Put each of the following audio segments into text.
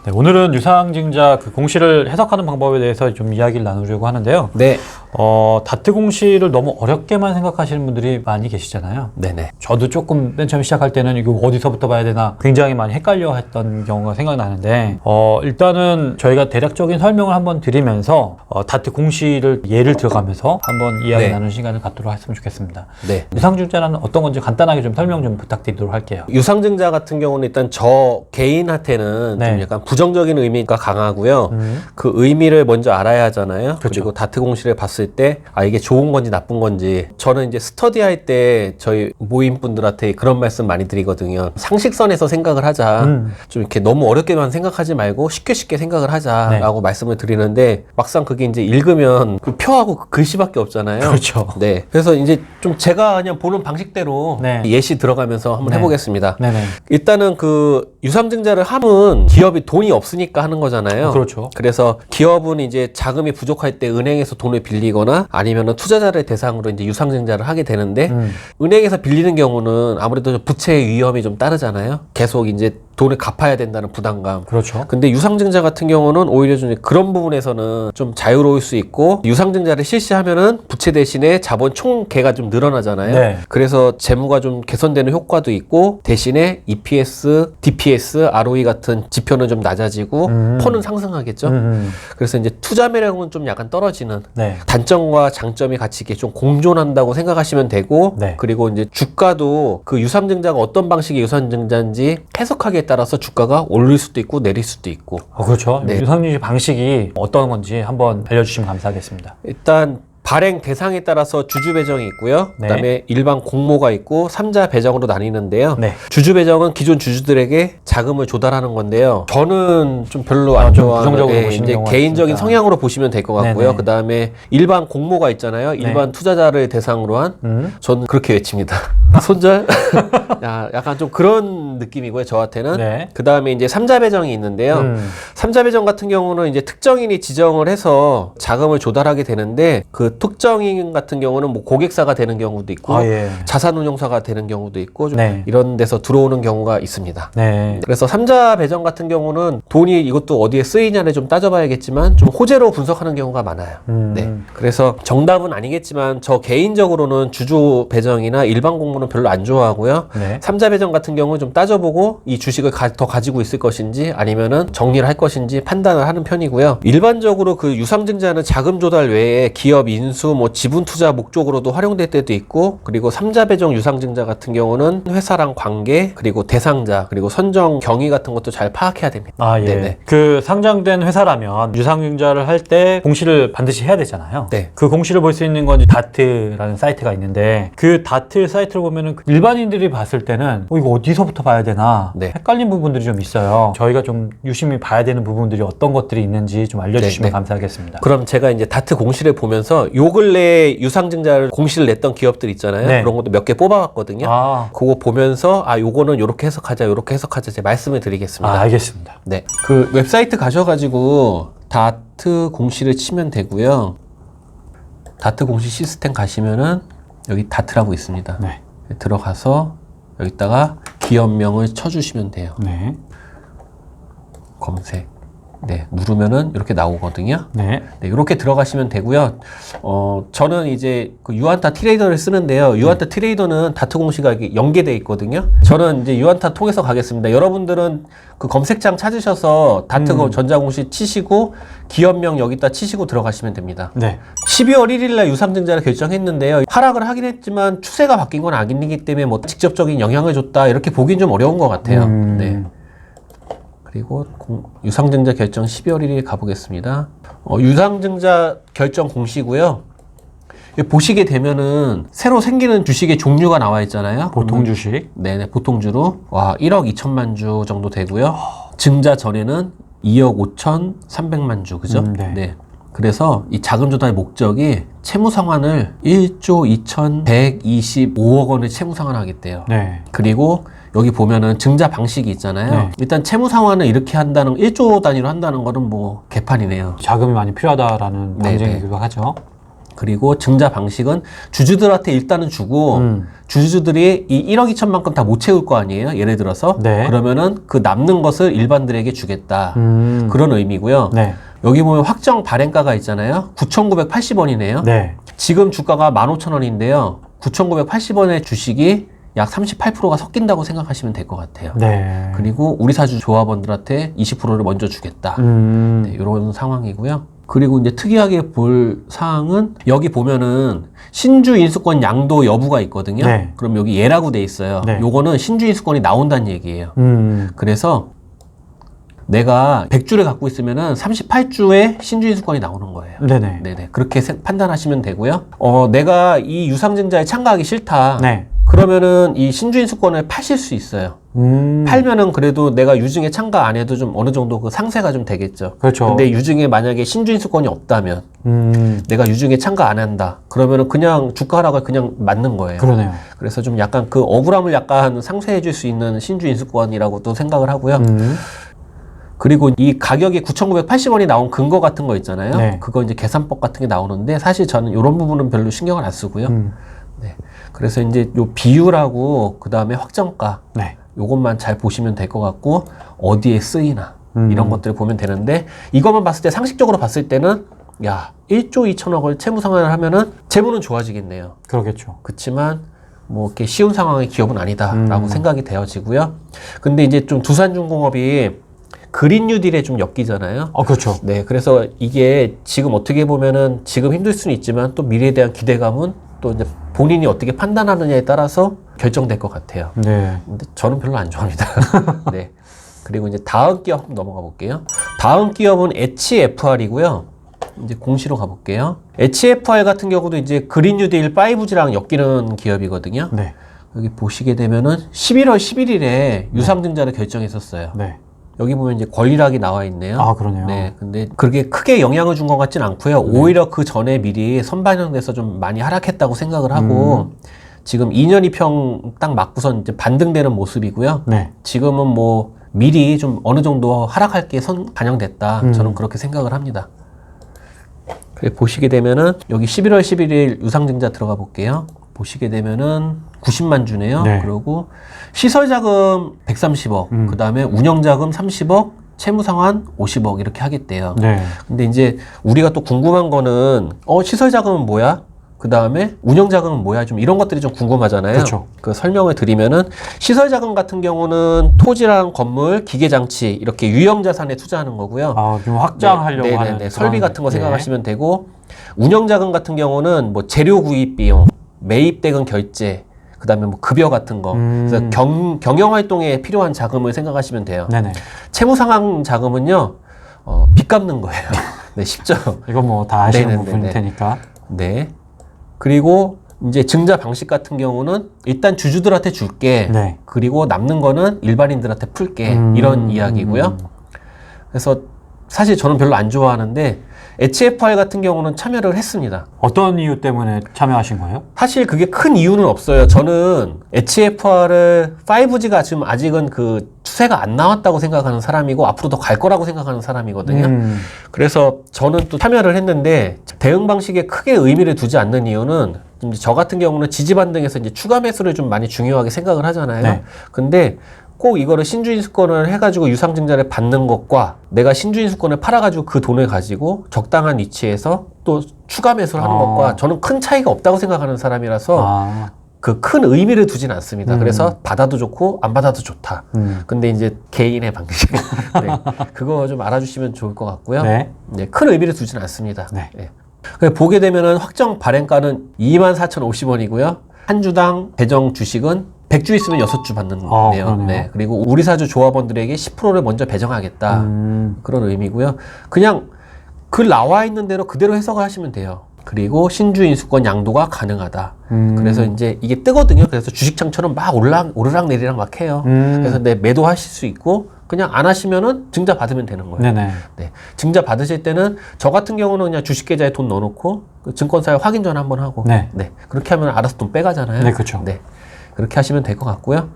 네, 오늘은 유상증자 그 공시를 해석하는 방법에 대해서 좀 이야기를 나누려고 하는데요. 네. 다트 공시를 너무 어렵게만 생각하시는 분들이 많이 계시잖아요. 네네. 저도 조금 맨 처음 시작할 때는 이거 어디서부터 봐야 되나 굉장히 많이 헷갈려 했던 경우가 생각나는데, 일단은 저희가 대략적인 설명을 한번 드리면서 다트 공시를 예를 들어가면서 한번 이야기 네. 나누는 시간을 갖도록 했으면 좋겠습니다. 네. 유상증자는 어떤 건지 간단하게 좀 설명 좀 부탁드리도록 할게요. 유상증자 같은 경우는 일단 저 개인한테는 네. 좀 약간 부정적인 의미가 강하고요. 그 의미를 먼저 알아야 하잖아요. 그렇죠. 그리고 다트 공시를 봤을 때 이게 좋은 건지 나쁜 건지, 저는 이제 스터디할 때 저희 모임 분들한테 그런 말씀 많이 드리거든요. 상식선에서 생각을 하자. 좀 이렇게 너무 어렵게만 생각하지 말고 쉽게 생각을 하자라고 말씀을 드리는데, 막상 그게 이제 읽으면 그 표하고 그 글씨밖에 없잖아요. 그렇죠. 네. 그래서 이제 좀 제가 그냥 보는 방식대로 네. 예시 들어가면서 한번 네. 해보겠습니다. 네네. 일단은 그 유상증자를 하면 기업이 돈이 없으니까 하는 거잖아요. 그렇죠. 그래서 기업은 이제 자금이 부족할 때 은행에서 돈을 빌리거나 아니면은 투자자를 대상으로 이제 유상증자를 하게 되는데, 은행에서 빌리는 경우는 아무래도 부채의 위험이 좀 따르잖아요. 계속 이제 돈을 갚아야 된다는 부담감. 그렇죠. 근데 유상증자 같은 경우는 오히려 좀 그런 부분에서는 좀 자유로울 수 있고, 유상증자를 실시하면은 부채 대신에 자본 총계가 좀 늘어나잖아요. 네. 그래서 재무가 좀 개선되는 효과도 있고, 대신에 EPS, DPS, ROE 같은 지표는 좀 낮아지고 펀은 상승하겠죠. 그래서 이제 투자 매력은 좀 약간 떨어지는, 네. 단점과 장점이 같이 이렇게 좀 공존한다고 생각하시면 되고, 네. 그리고 이제 주가도 그 유상증자가 어떤 방식의 유상증자인지 해석하기에 따라서 주가가 오를 수도 있고 내릴 수도 있고. 그렇죠. 네. 유상증자 방식이 어떤 건지 한번 알려주시면 감사하겠습니다. 일단 발행 대상에 따라서 주주 배정이 있고요. 네. 그다음에 일반 공모가 있고 3자 배정으로 나뉘는데요. 네. 주주 배정은 기존 주주들에게 자금을 조달하는 건데요. 저는 좀 별로 안 좀 좋아하는, 부정적으로 보시는 이제 경우가 개인적인 있으니까. 성향으로 보시면 될 것 같고요. 네네. 그다음에 일반 공모가 있잖아요. 일반 투자자를 대상으로 한, 저는 그렇게 외칩니다. 손절? 약간 좀 그런 느낌이고요, 저한테는. 네. 그다음에 이제 3자 배정이 있는데요. 3자 배정 같은 경우는 이제 특정인이 지정을 해서 자금을 조달하게 되는데, 그 특정인 같은 경우는 뭐 고객사가 되는 경우도 있고, 예. 자산운용사가 되는 경우도 있고, 좀 네. 이런 데서 들어오는 경우가 있습니다. 네. 그래서 3자 배정 같은 경우는 돈이 이것도 어디에 쓰이냐를 좀 따져봐야겠지만 좀 호재로 분석하는 경우가 많아요. 네. 그래서 정답은 아니겠지만 저 개인적으로는 주주 배정이나 일반 공모는 별로 안 좋아하고요. 네. 3자 배정 같은 경우는 좀 따져보고 이 주식을 더 가지고 있을 것인지 아니면은 정리를 할 것인지 판단을 하는 편이고요. 일반적으로 그 유상증자는 자금 조달 외에 기업 인수, 뭐 지분 투자 목적으로도 활용될 때도 있고, 그리고 3자 배정 유상증자 같은 경우는 회사랑 관계, 그리고 대상자, 그리고 선정 경위 같은 것도 잘 파악해야 됩니다. 예. 네네. 그 상장된 회사라면 유상증자를 할 때 공시를 반드시 해야 되잖아요. 네. 그 공시를 볼 수 있는 건 다트라는 사이트가 있는데, 그 다트 사이트를 보면은 일반인들이 봤을 때는 이거 어디서부터 봐야 되나 네. 헷갈린 부분들이 좀 있어요. 저희가 좀 유심히 봐야 되는 부분들이 어떤 것들이 있는지 좀 알려주시면 네. 감사하겠습니다. 그럼 제가 이제 다트 공시를 보면서 요 근래에 유상증자를 공시를 냈던 기업들 있잖아요. 네. 그런 것도 몇 개 뽑아봤거든요. 그거 보면서 요거는 요렇게 해석하자, 요렇게 해석하자 제가 말씀을 드리겠습니다. 알겠습니다. 네. 그 웹사이트 가셔가지고 다트 공시를 치면 되고요. 다트 공시 시스템 가시면은 여기 다트라고 있습니다. 네. 들어가서 여기다가 기업명을 쳐주시면 돼요. 네. 검색. 네, 누르면은 이렇게 나오거든요. 네. 네, 이렇게 들어가시면 되고요. 저는 이제 그 유한타 트레이더를 쓰는데요. 유한타 트레이더는 다트 공시가 이렇게 연계되어 있거든요. 저는 이제 유한타 통해서 가겠습니다. 여러분들은 그 검색창 찾으셔서 다트 전자공시 치시고 기업명 여기다 치시고 들어가시면 됩니다. 네. 12월 1일 날 유상증자를 결정했는데요. 하락을 하긴 했지만 추세가 바뀐 건 아니기 때문에 뭐 직접적인 영향을 줬다 이렇게 보긴 좀 어려운 것 같아요. 네. 그리고 유상증자 결정 12월 1일 가보겠습니다. 유상증자 결정 공시고요. 보시게 되면은 새로 생기는 주식의 종류가 나와 있잖아요. 보통 주식. 네네, 보통주로 1억 2천만 주 정도 되고요. 증자 전에는 2억 5천3백만 주, 그죠? 네. 그래서 이 자금 조달 목적이 채무 상환을 1조 2,125억 원의 채무 상환을 하겠대요. 네. 그리고 여기 보면은 증자 방식이 있잖아요. 네. 일단 채무 상환을 이렇게 한다는, 1조 단위로 한다는 거는 뭐 개판이네요. 자금이 많이 필요하다라는 네네. 방증이기도 하죠. 그리고 증자 방식은 주주들한테 일단은 주고 주주들이 이 1억 2천만큼 다 못 채울 거 아니에요. 예를 들어서 네. 그러면은 그 남는 것을 일반들에게 주겠다. 그런 의미고요. 네. 여기 보면 확정 발행가가 있잖아요. 9,980원이네요. 네. 지금 주가가 15,000원인데요. 9,980원의 주식이 약 38%가 섞인다고 생각하시면 될 것 같아요. 네. 그리고 우리 사주 조합원들한테 20%를 먼저 주겠다. 네, 이런 상황이고요. 그리고 이제 특이하게 볼 사항은 여기 보면은 신주 인수권 양도 여부가 있거든요. 네. 그럼 여기 예라고 돼 있어요. 네. 요거는 신주 인수권이 나온다는 얘기예요. 그래서 내가 100주를 갖고 있으면은 38주에 신주 인수권이 나오는 거예요. 네네. 네네. 그렇게 판단하시면 되고요. 내가 이 유상증자에 참가하기 싫다. 네. 그러면은 이 신주 인수권을 파실 수 있어요. 팔면은 그래도 내가 유증에 참가 안 해도 좀 어느 정도 그 상세가 좀 되겠죠. 그렇죠. 근데 유증에 만약에 신주 인수권이 없다면 내가 유증에 참가 안 한다. 그러면은 그냥 주가 하락을 그냥 맞는 거예요. 그러네요. 그래서 좀 약간 그 억울함을 약간 상쇄해 줄 수 있는 신주 인수권이라고도 생각을 하고요. 그리고 이 가격이 9,980원이 나온 근거 같은 거 있잖아요. 네. 그거 이제 계산법 같은 게 나오는데 사실 저는 이런 부분은 별로 신경을 안 쓰고요. 네. 그래서 이제 요 비율하고 그 다음에 확정가 네. 요것만 잘 보시면 될 것 같고 어디에 쓰이나 이런 것들을 보면 되는데 이것만 봤을 때 상식적으로 봤을 때는 야 1조 2천억을 채무 상환을 하면은 재무는 좋아지겠네요. 그러겠죠. 그렇지만 뭐 이렇게 쉬운 상황의 기업은 아니다라고 생각이 되어지고요. 근데 이제 좀 두산중공업이 그린 뉴딜에 좀 엮이잖아요. 그렇죠. 네, 그래서 이게 지금 어떻게 보면은 지금 힘들 수는 있지만 또 미래에 대한 기대감은 또 이제 본인이 어떻게 판단하느냐에 따라서 결정될 것 같아요. 네. 근데 저는 별로 안 좋아합니다. 네. 그리고 이제 다음 기업 한번 넘어가 볼게요. 다음 기업은 HFR이고요. 이제 공시로 가볼게요. HFR 같은 경우도 이제 그린 뉴딜 5G랑 엮이는 기업이거든요. 네. 여기 보시게 되면은 11월 11일에 유상증자를 결정했었어요. 네. 여기 보면 이제 권리락이 나와 있네요. 그러네요. 네. 근데 그렇게 크게 영향을 준 것 같진 않고요. 오히려 그 전에 미리 선반영돼서 좀 많이 하락했다고 생각을 하고 지금 2년 2평 딱 맞고선 이제 반등되는 모습이고요. 네. 지금은 뭐 미리 좀 어느 정도 하락할 게 반영됐다. 저는 그렇게 생각을 합니다. 그래 보시게 되면은 여기 11월 11일 유상증자 들어가 볼게요. 보시게 되면은 90만 주네요. 네. 그리고 시설자금 130억, 그 다음에 운영자금 30억, 채무상환 50억 이렇게 하겠대요. 네. 근데 이제 우리가 또 궁금한 거는 시설자금은 뭐야? 그 다음에 운영자금은 뭐야? 좀 이런 것들이 좀 궁금하잖아요. 그렇죠. 그 설명을 드리면은 시설자금 같은 경우는 토지랑 건물, 기계장치 이렇게 유형자산에 투자하는 거고요. 좀 확장하려고 네, 하는 설비 그런- 같은 거 네. 생각하시면 되고 운영자금 같은 경우는 뭐 재료 구입 비용, 매입대금 결제, 그 다음에 뭐 급여 같은 거. 그래서 경영활동에 필요한 자금을 생각하시면 돼요. 네네. 채무상환 자금은요, 빚 갚는 거예요. 네, 쉽죠? 이거 뭐 다 아시는 네네네네. 부분일 테니까. 네. 그리고 이제 증자 방식 같은 경우는 일단 주주들한테 줄게. 네. 그리고 남는 거는 일반인들한테 풀게. 이런 이야기고요. 그래서 사실 저는 별로 안 좋아하는데 HFR 같은 경우는 참여를 했습니다. 어떤 이유 때문에 참여하신 거예요? 사실 그게 큰 이유는 없어요. 저는 HFR을 5G가 지금 아직은 그 추세가 안 나왔다고 생각하는 사람이고 앞으로 더 갈 거라고 생각하는 사람이거든요. 그래서 저는 또 참여를 했는데 대응 방식에 크게 의미를 두지 않는 이유는 이제 저 같은 경우는 지지 반등에서 이제 추가 매수를 좀 많이 중요하게 생각을 하잖아요. 네. 근데 꼭 이거를 신주인수권을 해가지고 유상증자를 받는 것과 내가 신주인수권을 팔아가지고 그 돈을 가지고 적당한 위치에서 또 추가 매수를 하는 것과 저는 큰 차이가 없다고 생각하는 사람이라서 그 큰 의미를 두진 않습니다. 그래서 받아도 좋고 안 받아도 좋다. 근데 이제 개인의 방식. 네. 그거 좀 알아주시면 좋을 것 같고요. 네. 네, 큰 의미를 두진 않습니다. 네. 네. 보게 되면은 확정 발행가는 24,050원이고요. 한 주당 배정 주식은 100주 있으면 6주 받는 거네요. 그러네요. 네. 그리고 우리 사주 조합원들에게 10%를 먼저 배정하겠다. 그런 의미고요. 그냥 글 나와 있는 대로 그대로 해석을 하시면 돼요. 그리고 신주 인수권 양도가 가능하다. 그래서 이제 이게 뜨거든요. 그래서 주식창처럼 막 오르락 내리락 막 해요. 그래서 매도하실 수 있고 그냥 안 하시면은 증자 받으면 되는 거예요. 네네. 네. 증자 받으실 때는 저 같은 경우는 그냥 주식 계좌에 돈 넣어놓고 그 증권사에 확인 전화 한번 하고 네. 그렇게 하면 알아서 돈 빼가잖아요. 네, 그렇죠. 네. 그렇게 하시면 될 것 같고요.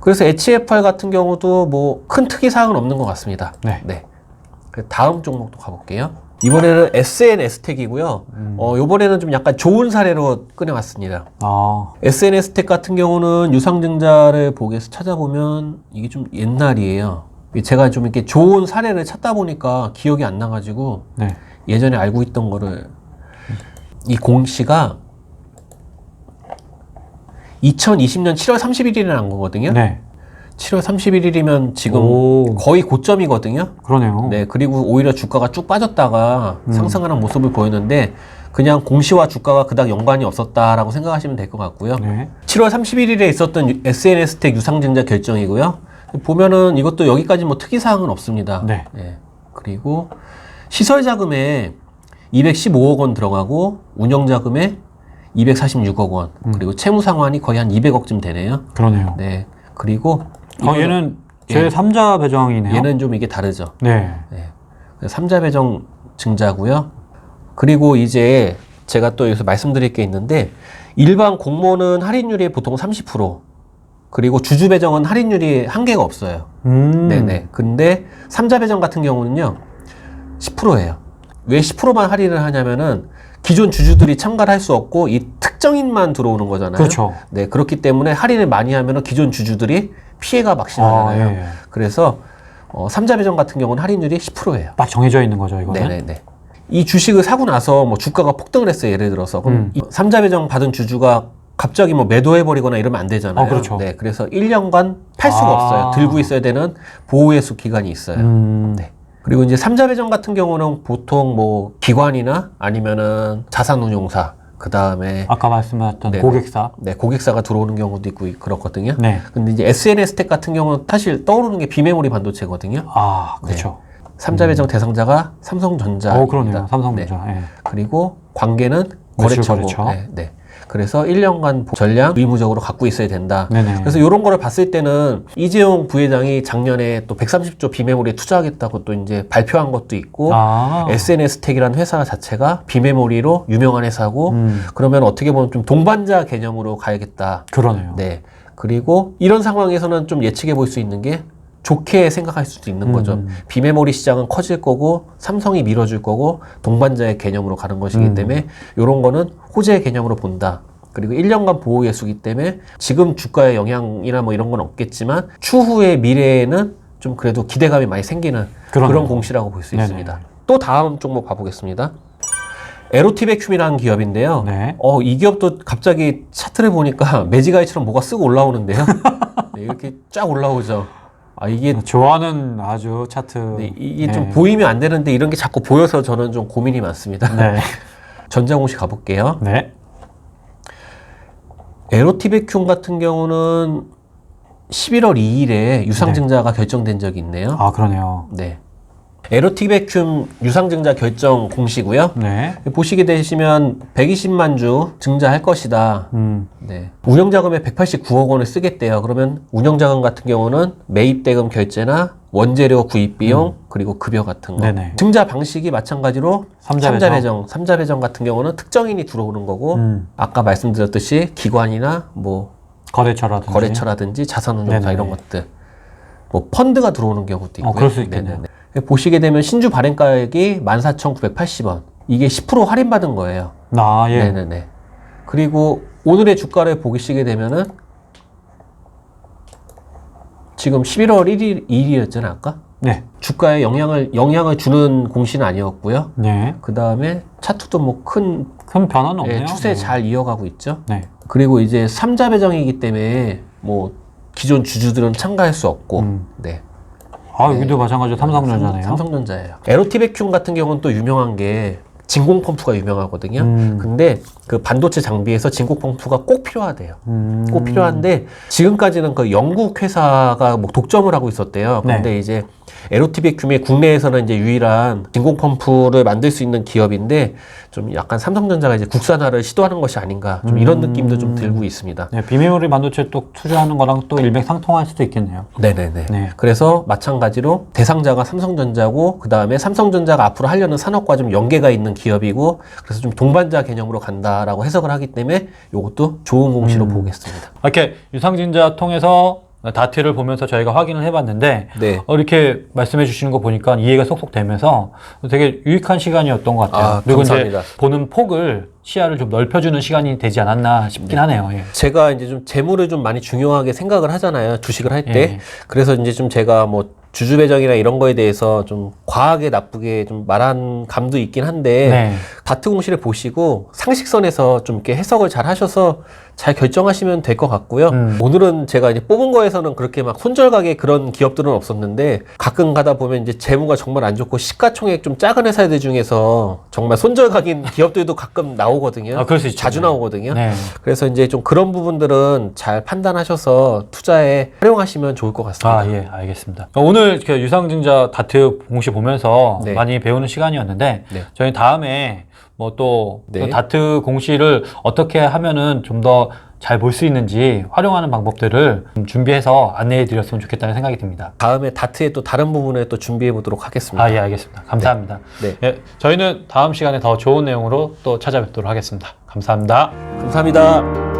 그래서 HFR 같은 경우도 뭐 큰 특이 사항은 없는 것 같습니다. 네. 다음 종목도 가볼게요. 이번에는 SNS텍이고요. 요번에는 좀 약간 좋은 사례로 꺼내왔습니다. 아, SNS텍 같은 경우는 유상증자를 보기에서 찾아보면 이게 좀 옛날이에요. 제가 좀 이렇게 좋은 사례를 찾다 보니까 기억이 안 나가지고 네. 예전에 알고 있던 거를 이 공시가 2020년 7월 31일에 난 거거든요. 네. 7월 31일이면 지금 오. 거의 고점이거든요. 그러네요. 네, 그리고 오히려 주가가 쭉 빠졌다가 상승하는 모습을 보였는데 그냥 공시와 주가가 그닥 연관이 없었다라고 생각하시면 될 것 같고요. 네. 7월 31일에 있었던 SNS텍 유상증자 결정이고요. 보면은 이것도 여기까지 뭐 특이사항은 없습니다. 네. 그리고 시설자금에 215억 원 들어가고 운영자금에 246억 원 그리고 채무상환이 거의 한 200억쯤 되네요. 그러네요. 네. 그리고 얘는 제3자 배정이네요. 얘는 좀 이게 다르죠. 네. 네. 3자 배정 증자고요. 그리고 이제 제가 또 여기서 말씀드릴 게 있는데 일반 공모는 할인율이 보통 30% 그리고 주주 배정은 할인율이 한계가 없어요. 네네. 근데 3자 배정 같은 경우는요 10%예요. 왜 10%만 할인을 하냐면은 기존 주주들이 참가를 할 수 없고 이 특정인만 들어오는 거잖아요. 그렇죠. 네, 그렇기 때문에 할인을 많이 하면은 기존 주주들이 피해가 막심하잖아요. 예. 그래서 3자 배정 같은 경우는 할인율이 10%예요. 딱 정해져 있는 거죠, 이거는. 네네네. 이 주식을 사고 나서 뭐 주가가 폭등을 했어요. 예를 들어서. 그럼 이 3자 배정 받은 주주가 갑자기 뭐 매도해버리거나 이러면 안 되잖아요. 그렇죠. 네, 그래서 1년간 팔 수가 없어요. 들고 있어야 되는 보호예수 기간이 있어요. 네. 그리고 이제 3자 배정 같은 경우는 보통 뭐 기관이나 아니면은 자산운용사, 그 다음에 아까 말씀하셨던 네네. 고객사. 네, 고객사가 들어오는 경우도 있고 그렇거든요. 네. 근데 이제 SNS텍 같은 경우는 사실 떠오르는 게 비메모리 반도체거든요. 아, 그렇죠. 3자 배정 대상자가 삼성전자입니다. 그러네요. 삼성전자. 네. 예. 그리고 관계는 매출 거래처고. 거래처. 네. 그래서 1년간 전량 의무적으로 갖고 있어야 된다. 네네. 그래서 이런 거를 봤을 때는 이재용 부회장이 작년에 또 130조 비메모리에 투자하겠다고 또 이제 발표한 것도 있고 SNS텍이라는 회사 자체가 비메모리로 유명한 회사고 그러면 어떻게 보면 좀 동반자 개념으로 가야겠다. 그러네요. 네. 그리고 이런 상황에서는 좀 예측해 볼 수 있는 게 좋게 생각할 수도 있는 거죠. 비메모리 시장은 커질 거고 삼성이 밀어줄 거고 동반자의 개념으로 가는 것이기 때문에 이런 거는 호재의 개념으로 본다. 그리고 1년간 보호 예수기 때문에 지금 주가의 영향이나 뭐 이런 건 없겠지만 추후의 미래에는 좀 그래도 기대감이 많이 생기는 그런 공시라고 볼 수 있습니다. 또 다음 종목 봐보겠습니다. 에로티베큐이라는 기업인데요. 네. 이 기업도 갑자기 차트를 보니까 매지가이처럼 뭐가 쓰고 올라오는데요. 네, 이렇게 쫙 올라오죠. 이게 좋아하는 아주 차트. 네, 이게 좀 보이면 안 되는데 이런 게 자꾸 보여서 저는 좀 고민이 많습니다. 네. 전자공시 가볼게요. 네. 에로티베큐 같은 경우는 11월 2일에 유상증자가 결정된 적이 있네요. 아, 그러네요. 네. 에로티베큐 유상증자 결정 공시고요. 네. 보시게 되시면 120만 주 증자할 것이다. 네. 운영자금에 189억 원을 쓰겠대요. 그러면 운영자금 같은 경우는 매입대금 결제나 원재료 구입 비용 그리고 급여 같은 거. 네네. 증자 방식이 마찬가지로 3자 배정. 3자 배정 같은 경우는 특정인이 들어오는 거고 아까 말씀드렸듯이 기관이나 뭐 거래처라든지 자산운용사 네네. 이런 것들. 뭐 펀드가 들어오는 경우도 있고요. 그럴 수 있겠네요. 네네네. 보시게 되면 신주 발행가액이 14,980원. 이게 10% 할인받은 거예요. 예. 네네네. 그리고 오늘의 주가를 보시게 되면은 지금 11월 2일이었잖아요, 아까? 네. 주가에 영향을 주는 공시는 아니었고요. 네. 그 다음에 차트도 뭐 큰 변화는 없네요. 추세 잘 이어가고 있죠. 네. 그리고 이제 3자 배정이기 때문에 뭐 기존 주주들은 참가할 수 없고, 네. 여기도 마찬가지로 삼성전자네요. 삼성전자예요. 에로티베큐 같은 경우는 또 유명한 게 진공 펌프가 유명하거든요. 근데 그 반도체 장비에서 진공 펌프가 꼭 필요하대요. 꼭 필요한데 지금까지는 그 영국 회사가 뭐 독점을 하고 있었대요. 근데 이제 에로티베큐이 국내에서는 이제 유일한 진공 펌프를 만들 수 있는 기업인데 좀 약간 삼성전자가 이제 국산화를 시도하는 것이 아닌가 좀 이런 느낌도 좀 들고 있습니다. 네, 비메모리 반도체 또 투자하는 거랑 또 일맥상통할 수도 있겠네요. 네네네. 네. 그래서 마찬가지로 대상자가 삼성전자고 그 다음에 삼성전자가 앞으로 하려는 산업과 좀 연계가 있는 기업이고 그래서 좀 동반자 개념으로 간다라고 해석을 하기 때문에 이것도 좋은 공시로 보겠습니다. 이렇게 유상증자 통해서 다트를 보면서 저희가 확인을 해봤는데 네. 이렇게 말씀해 주시는 거 보니까 이해가 쏙쏙 되면서 되게 유익한 시간이었던 것 같아요. 아, 그리고 감사합니다. 이제 보는 폭을 시야를 좀 넓혀주는 시간이 되지 않았나 싶긴 하네요. 예. 제가 이제 좀 재물을 좀 많이 중요하게 생각을 하잖아요. 주식을 할 때. 예. 그래서 이제 좀 제가 뭐 주주 배정이나 이런 거에 대해서 좀 과하게 나쁘게 좀 말한 감도 있긴 한데 네. 다트 공시를 보시고 상식선에서 좀 이렇게 해석을 잘 하셔서 잘 결정하시면 될 것 같고요. 오늘은 제가 이제 뽑은 거에서는 그렇게 막 손절가게 그런 기업들은 없었는데 가끔 가다 보면 이제 재무가 정말 안 좋고 시가총액 좀 작은 회사들 중에서 정말 손절각인 기업들도 가끔 나오거든요. 아, 그럴 수 있죠. 자주 네. 나오거든요. 네. 그래서 이제 좀 그런 부분들은 잘 판단하셔서 투자에 활용하시면 좋을 것 같습니다. 아, 예, 알겠습니다. 오늘 이렇게 유상증자 다트 공시 보면서 네. 많이 배우는 시간이었는데 네. 저희 다음에 뭐 또 네. 다트 공시를 어떻게 하면은 좀 더 잘 볼 수 있는지 활용하는 방법들을 좀 준비해서 안내해 드렸으면 좋겠다는 생각이 듭니다. 다음에 다트의 또 다른 부분을 또 준비해 보도록 하겠습니다. 아, 예, 알겠습니다. 감사합니다. 네. 예, 저희는 다음 시간에 더 좋은 내용으로 또 찾아뵙도록 하겠습니다. 감사합니다. 감사합니다.